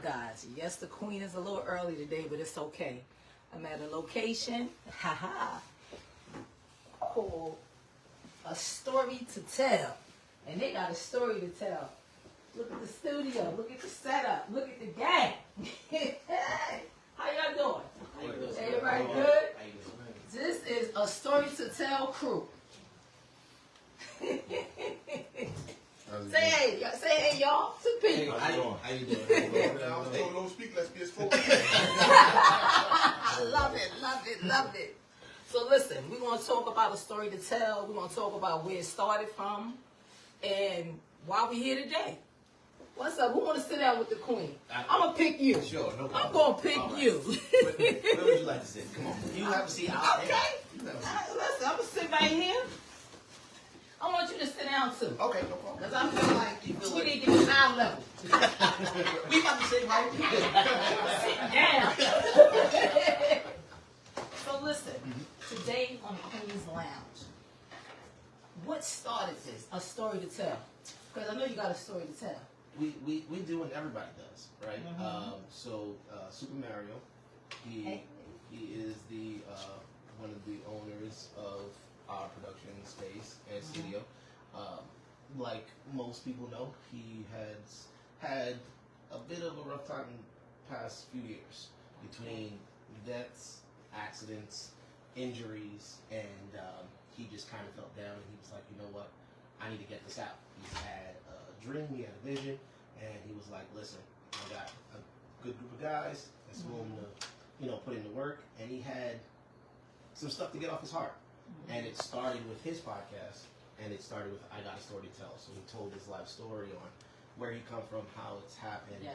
guys. Yes, the queen is a little early today, but it's okay. I'm at a location, called A Story to Tell. And they got a story to tell. Look at the studio, look at the setup, look at the gang. How y'all doing? Everybody good? This is A Story to Tell crew. Say hey, y'all, to people. How you doing? Don't speak, let's be as focused. I love it. So listen, we're going to talk about a story to tell. We're going to talk about where it started from and why we're here today. What's up? Who want to sit down with the queen? I'm going to pick you. Sure, no problem. I'm going to pick you. Where would you like to sit? Come on. You have a seat out there. Okay. Listen, I'm going to sit right here. I want you to sit down too. Okay, no problem. Because I feel like we need to get eye level. We got to sit right Sit down. So listen, today on Queen's Lounge, what started this? A story to tell. Because I know you got a story to tell. We do what everybody does, right? Super Mario, he is the one of the owners of our production space and studio. Like most people know, he has had a bit of a rough time in the past few years between deaths, accidents, injuries, and he just kind of felt down and he was like, you know what, I need to get this out. He had a dream, he had a vision, and he was like, listen, I got a good group of guys that's willing to, put in the work, and he had some stuff to get off his heart. And it started with his podcast, and it started with I Got a Story to Tell. So he told his life story on where he come from, how it's happened,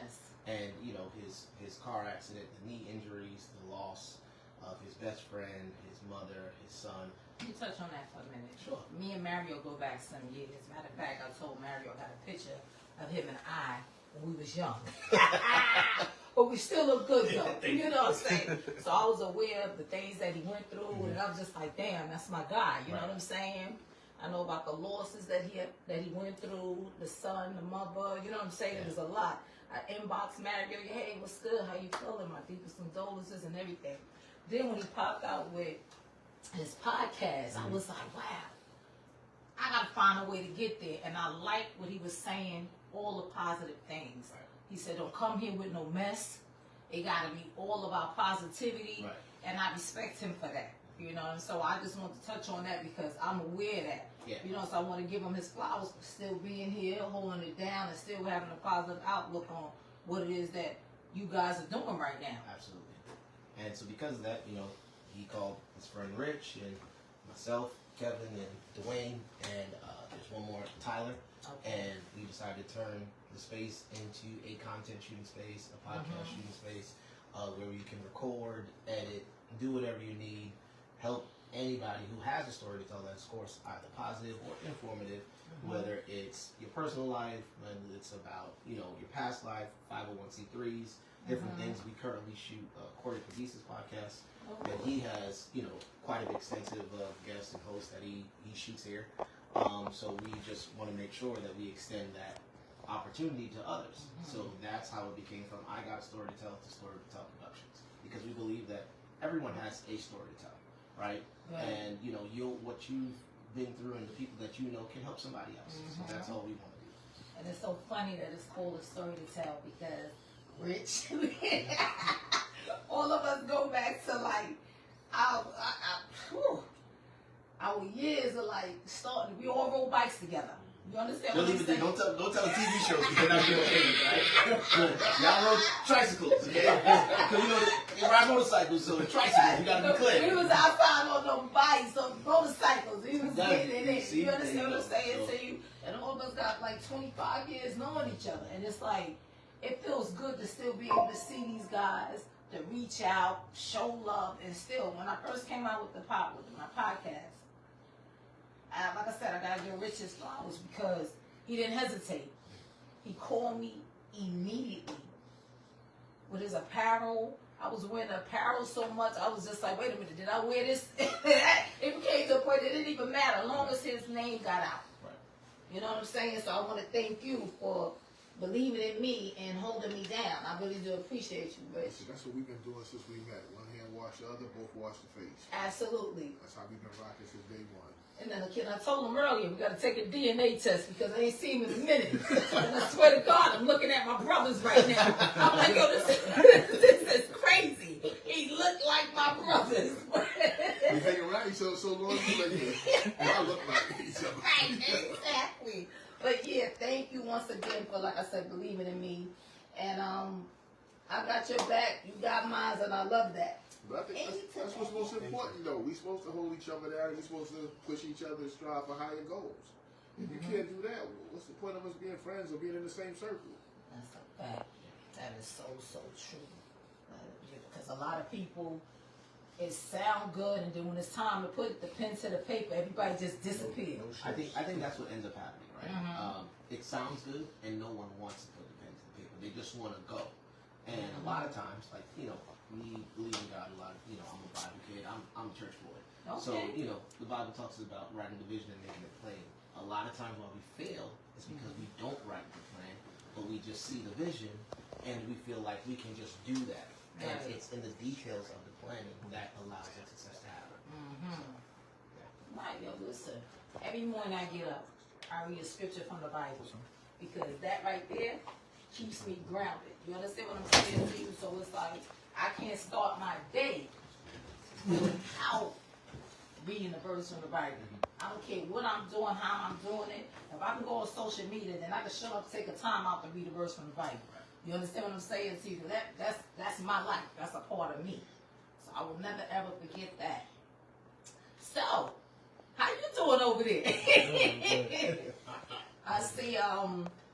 and his car accident, the knee injuries, the loss of his best friend, his mother, his son. Can you touch on that for a minute? Sure. Me and Mario go back some years. Matter of fact, I told Mario I got a picture of him and I when we was young. But we still look good though. You know what I'm saying? So I was aware of the things that he went through, and I was just like, damn, that's my guy. You know what I'm saying? I know about the losses that he went through, the son, the mother. You know what I'm saying? It was a lot. I inboxed Mario, hey, what's good? How you feeling? My deepest condolences and everything. Then when he popped out with his podcast, I was like, wow, I gotta find a way to get there. And I liked what he was saying, all the positive things. He said, don't come here with no mess. It gotta be all about positivity. And I respect him for that. And so I just want to touch on that because I'm aware of that. So I want to give him his flowers for still being here, holding it down, and still having a positive outlook on what it is that you guys are doing right now. Absolutely. And so because of that, he called his friend Rich and myself, Kevin, and Dwayne, and there's one more, Tyler. And we decided to turn the space into a content shooting space, a podcast shooting space, where you can record, edit, do whatever you need, help anybody who has a story to tell that's, of course, either positive or informative, whether it's your personal life, whether it's about, your past life, 501c3s, different things. We currently shoot Corey Padisa's podcast, and he has, quite an extensive guest and host that he shoots here. So we just want to make sure that we extend that opportunity to others. So that's how it became from I Got a Story to Tell to Story to Tell Productions, because we believe that everyone has a story to tell, right? And what you've been through and the people that you know can help somebody else. So that's all we want to do. And it's so funny that it's called A Story to Tell because Rich, all of us go back to like our years of like starting. We all rode bikes together. You understand what I'm saying? Don't tell the TV shows because they're not doing anything, right? Y'all rode tricycles, okay? Because you ride motorcycles, so the tricycles, you gotta be clear. We was outside on them bikes, on motorcycles. We was getting in it. You understand what I'm saying to you? And all of us got like 25 years knowing each other. And it's like, it feels good to still be able to see these guys, to reach out, show love, and still, when I first came out with my podcast, like I said, I gotta give Rich his flowers because he didn't hesitate. He called me immediately with his apparel. I was wearing apparel so much, I was just like, wait a minute, did I wear this? It became to a point that it didn't even matter, as long as his name got out. You know what I'm saying? So I want to thank you for believing in me and holding me down. I really do appreciate you, Rich. That's what we've been doing since we met. One hand wash the other, both wash the face. Absolutely. That's how we've been rocking since day one. And then again, I told him earlier, we got to take a DNA test because I ain't seen him in a minute. And I swear to God, I'm looking at my brothers right now. I'm like, yo, this is crazy. He looked like my brothers. We hang around each other so long, you like, I look like each other. Right, exactly. But yeah, thank you once again for, like I said, believing in me. And I got your back, you got mine, and I love that. But I think that's what's most important, though. We're supposed to hold each other down. We're supposed to push each other and strive for higher goals. If you can't do that, what's the point of us being friends or being in the same circle? That's a fact. That is so, so true. Because a lot of people, it sound good, and then when it's time to put the pen to the paper, everybody just disappears. I think that's what ends up happening, right? Mm-hmm. It sounds good, and no one wants to put the pen to the paper. They just want to go. And a lot of times, like, you know, we believe in God a lot. You know, I'm a Bible kid. I'm a church boy. Okay. So, you know, the Bible talks about writing the vision and making it plain. A lot of times why we fail is because we don't write the plan, but we just see the vision, and we feel like we can just do that. And Right. it's in the details of the planning that allows that success to happen. Right, yo, listen. Every morning I get up, I read a scripture from the Bible. Because that right there keeps me grounded. You understand what I'm saying to you? So it's like, I can't start my day without reading the verse from the Bible. I don't care what I'm doing, how I'm doing it. If I can go on social media, then I can show up, take a time out to read a verse from the Bible. You understand what I'm saying to you? That's my life. That's a part of me. So I will never ever forget that. So, how you doing over there? I see,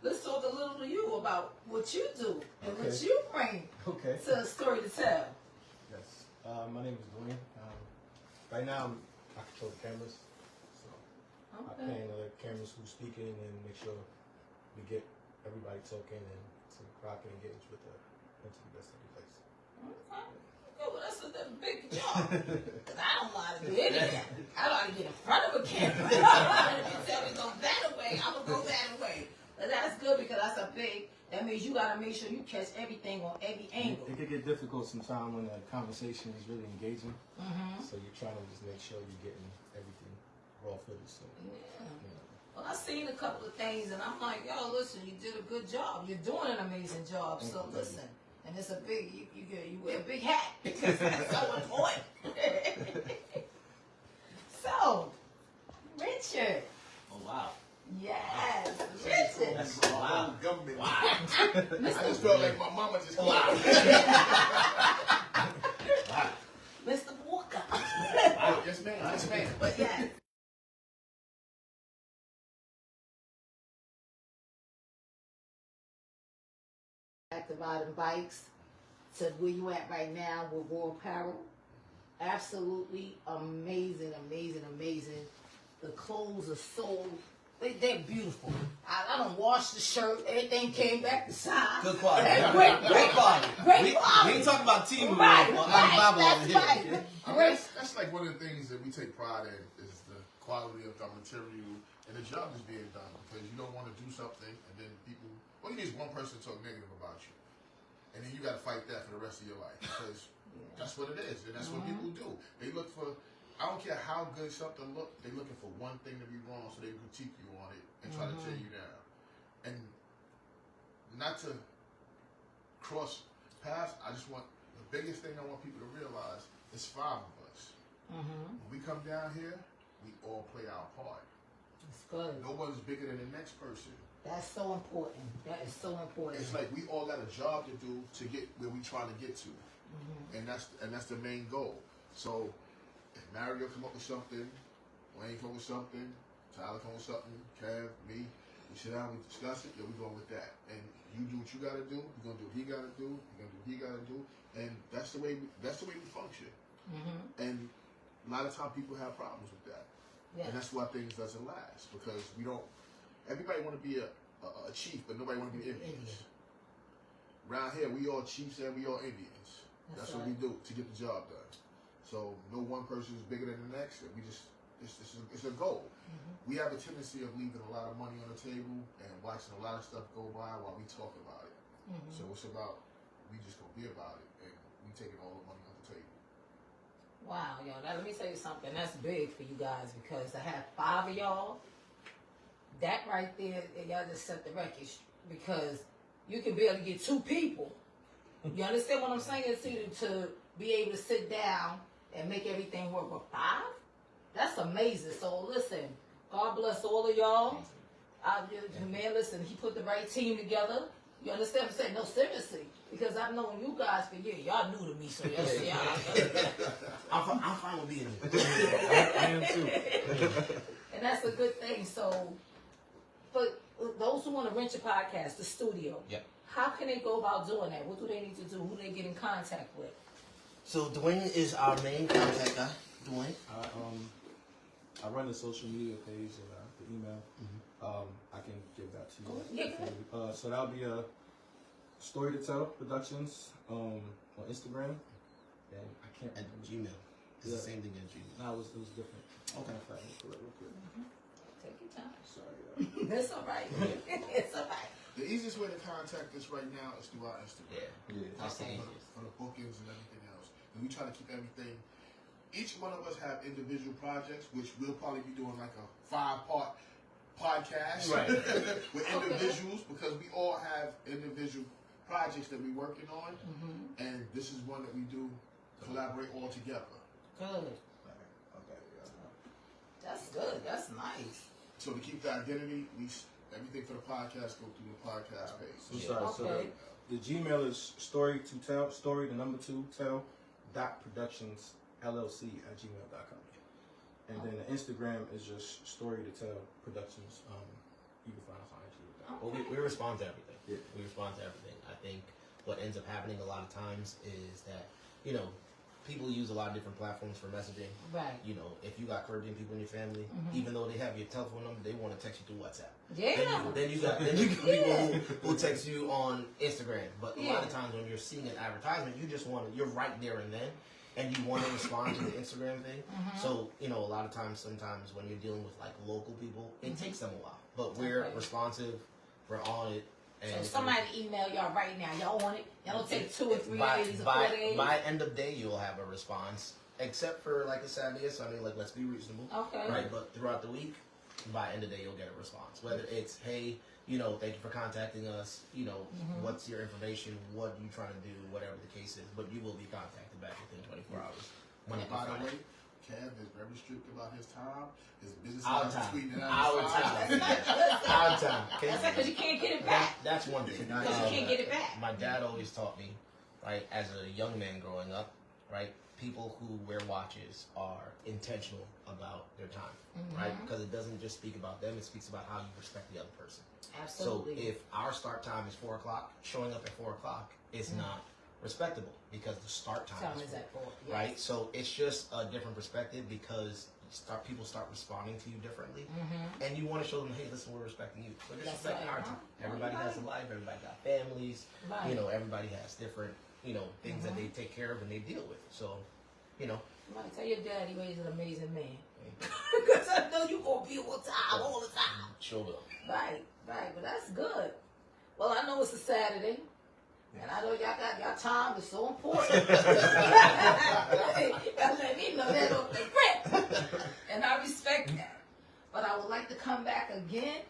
let's talk a little to you about what you do and what you bring to a story to tell. Yes. My name is Dwayne. Right now, I control the cameras. So I plan the cameras who's speaking and make sure we get everybody talking and to rocking and getting into the best of the place. Okay. Well, that's a big job. Because I don't know how to do anything. I don't know how to get in front of a camera. If you tell me go that way, I'm going to go that way. But that's good because that's a big, that means you got to make sure you catch everything on every angle. It could get difficult sometimes when the conversation is really engaging. So you're trying to just make sure you're getting everything raw footage. So, Yeah. Well, I've seen a couple of things, and I'm like, yo, listen, you did a good job. You're doing an amazing job. So listen, and it's a big, you wear a big hat because that's so important. So, Richard. Oh, wow. Yes, Richard. That's wow. Government. Wow. I just felt like my mama just came. Wow. Mr. Walker. Yes, ma'am. Yes, ma'am. But yes. Back to riding bikes to where you at right now with War Apparel. Absolutely amazing, amazing, amazing. The clothes are so, they're beautiful. I don't wash the shirt, everything came back to size. Good quality. Great quality. Great quality. We ain't talking about team Right, on right, Alibaba that's over here. right. I mean, that's like one of the things that we take pride in is the quality of the material and the job is being done because you don't want to do something and then people, all you need is one person to talk negative about you. And then you got to fight that for the rest of your life because that's what it is. And that's what people do. They look for, I don't care how good something looks, they're looking for one thing to be wrong so they critique you on it and try to tear you down. And not to cross paths, I just want, the biggest thing I want people to realize is 5 of us. When we come down here, we all play our part. It's good. No one's bigger than the next person. That's so important. That is so important. It's like we all got a job to do to get where we trying to get to, and that's the main goal. So if Mario come up with something, Wayne come up with something, Tyler come up with something, Kev, me, we sit down, we discuss it, then we go with that. And you do what you got to do. You're gonna do what he got to do. You're gonna do what he got to do, and that's the way we function. And a lot of times people have problems with that, and that's why things doesn't last because we don't. Everybody want to be a chief, but nobody want to be Indians. Around here, we all chiefs and we all Indians. That's what we do to get the job done. So no one person is bigger than the next. And we just it's a goal. We have a tendency of leaving a lot of money on the table and watching a lot of stuff go by while we talk about it. So it's about, we just gonna be about it, and we taking all the money off the table. Wow, yo, now let me tell you something. That's big for you guys because to have 5 of y'all, that right there, y'all just set the record because you can barely get 2 people. You understand what I'm saying? To be able to sit down and make everything work with 5? That's amazing. So listen, God bless all of y'all. Man, listen, he put the right team together. You understand what I'm saying? No, seriously. Because I've known you guys for years. Y'all new to me, so I'm fine with being here. I am too. And that's a good thing. So, for those who want to rent your podcast, the studio, Yep. how can they go about doing that? What do they need to do? Who do they get in contact with? So Dwayne is our main contact guy. Dwayne. I run the social media page and the email. I can give that to you. Yeah. So that'll be Story to Tell Productions on Instagram. And I can't At remember. Gmail. It's the same thing as Gmail. No, it was different. Okay. If I can pull it real quick. Take your time. Sorry. It's all right. It's all right. The easiest way to contact us right now is through our Instagram. Yeah. That's the For easiest. the bookings and everything else. And we try to keep everything. Each one of us have individual projects, which we'll probably be doing like a 5-part podcast Right. with individuals because we all have individual projects that we're working on, and this is one that we do collaborate all together. Good. That's good. That's nice. So to keep the identity, everything for the podcast go through the podcast page. I'm sorry. So Okay. the Gmail is story the number 2 tell .productions LLC@gmail.com. And then the Instagram is just Story to Tell Productions. You can find us on IG with that. Well, we respond to everything. Yeah. We respond to everything. I think what ends up happening a lot of times is that, people use a lot of different platforms for messaging. Right. If you got Caribbean people in your family, even though they have your telephone number, they want to text you through WhatsApp. Yeah. Then you got people who text you on Instagram. But a lot of times when you're seeing an advertisement, you're right there and then, and you want to respond to the Instagram thing. So, a lot of times, sometimes when you're dealing with like local people, it takes them a while. But we're responsive, we're on it. So And somebody email y'all right now. Y'all on it? Y'all don't take 2 or 3 days or 4 days? by end of day, you'll have a response. Except for like a Saturday or Sunday, like let's be reasonable. Okay. Right, but throughout the week, by end of day, you'll get a response. Whether it's, hey, thank you for contacting us. What's your information? What are you trying to do? Whatever the case is, but you will be contacted back within 24 hours. And by the way, Kev is very strict about his time. His business Our hours time. between 9 Our and 5. time. Our time. That's because you can't get it back. That's one thing. Because you can't get it back. My dad always taught me, right, as a young man growing up, right, people who wear watches are intentional about their time, right? Because it doesn't just speak about them, it speaks about how you respect the other person. Absolutely. So if our start time is 4 o'clock, showing up at 4 o'clock is not respectable because the start time is 4, at 4. Yes. right? So it's just a different perspective because people start responding to you differently, and you want to show them, hey, listen, we're respecting you. We're just That's respecting right. our time. Everybody has a life. Everybody got families. Right. Everybody has different, things that they take care of and they deal with. So, Somebody tell your dad he raised an amazing man. Because I know you gonna be on time all the time. Sure will. Right, but that's good. Well, I know it's a Saturday. And I know y'all time is so important. Y'all let me know that off the rip. And I respect that. But I would like to come back again.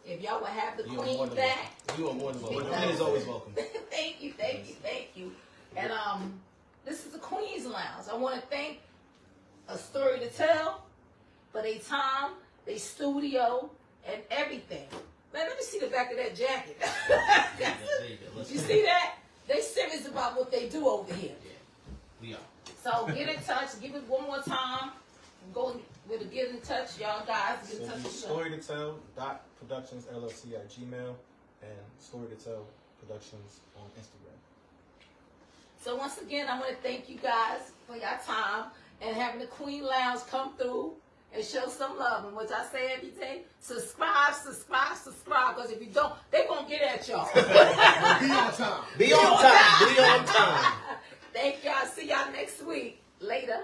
If y'all would have the queen back. You are more than welcome. The Because- queen is always welcome. Thank you. And this is the Queen's Lounge. I want to thank A Story to Tell for their time, their studio, and everything. Man, let me see the back of that jacket. There you go. You see that? They serious about what they do over here. Yeah, we are. So get in touch. Give it one more time. Go with a get in touch, y'all guys. Get in So touch it's with Story to Tell .productions LLC@gmail and Story to Tell Productions on Instagram. So once again, I want to thank you guys for your time and having the Queen Lounge come through and show some love. And what I say every day, subscribe. Because if you don't, they're going to get at y'all. Be on time. Be on time. Be on time. Thank y'all. See y'all next week. Later.